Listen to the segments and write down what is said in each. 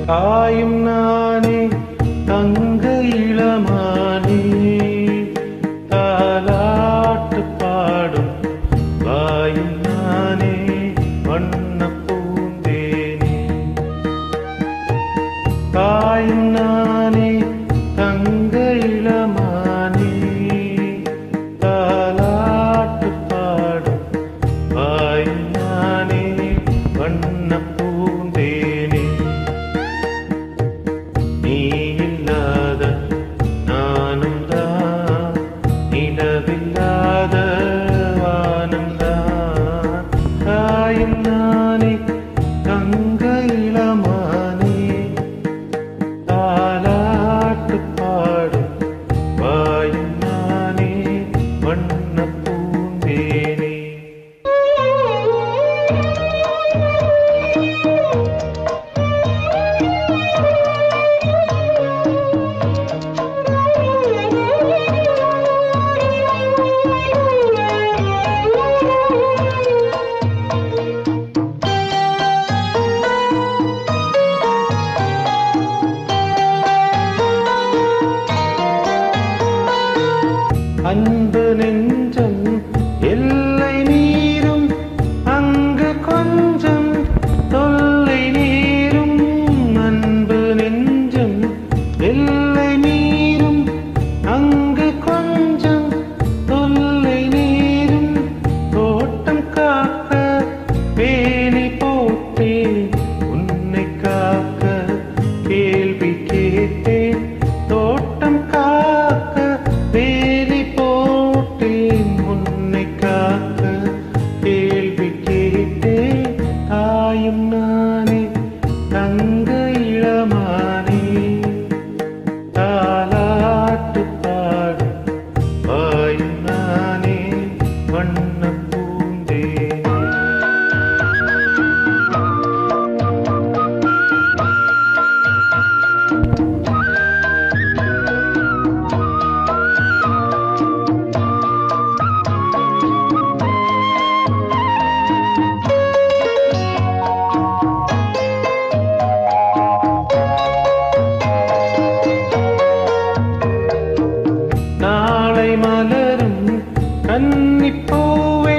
தாயும் நானே தங்க இளமானே தாலாட்டு பாடும் வாயும் நானே வண்ண பூந்தேனே தாயும் நானே தங்க இளமானே தாலாட்டு பாடும் வாயும் நானே வண்ண பூந்தேனே நீ இல்லாத நானும் தான் நிலவில்லாத வானம் தான் தாயும் நானே தங்க இளமானே தாலாட்டு பாடும் வாயும் நானே வண்ண பூந்தேனே அன்பு நெஞ்சம் எல்லை நீரும் அங்கு கொஞ்சம் தொல்லை நீரும் அன்பு நெஞ்சம் எல்லை நீரும் அங்கு கொஞ்சம் தொல்லை நீரும் தோட்டம் காக்க வேலி போட்டேன் உன்னை காக்க கேள்வி கேட்டேன் தோட்டம் காக்க வேலி போட்டேன் உன்னை காக்க கேள்வி கேட்டேன் தாயும் நானே தங்க இளமானே தாலாட்டு பாடும் வாயும் நானே வண்ண பூந்தேனே நாளை மலரும் கன்னிப்பூவே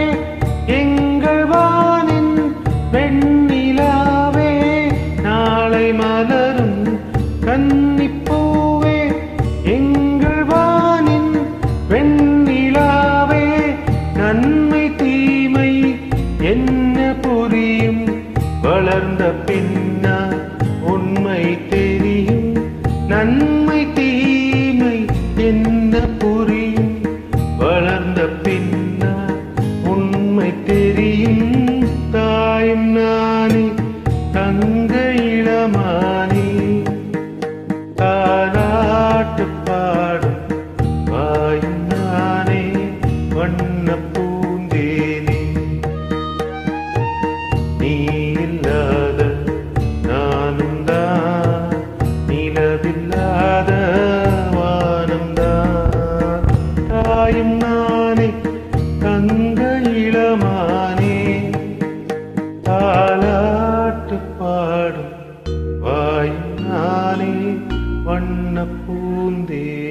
எங்கள் வானின் வெண்ணிலாவே நாளை மலரும் கன்னிப்பூவே எங்கள் வானின் வெண்ணிலாவே நன்மை தீமை என்ன புரியும் வளர்ந்த பின்னா உண்மை தெரியும் நன்மை தீமை என்ன புரியும் வளர்ந்த பின்னா உண்மை தெரியும் தாயும் நானே தங்க இளமானே தாலாட்டு பாடும் வாயும் நானே வண்ண பூந்தேனே நீ இல்லாத நானும் தான் நிலவில்லாத வானம் தான் தாயும் நானே தங்க இளமானே தாலாட்டு பாடும் வாயும் நானே வண்ண பூந்தேனே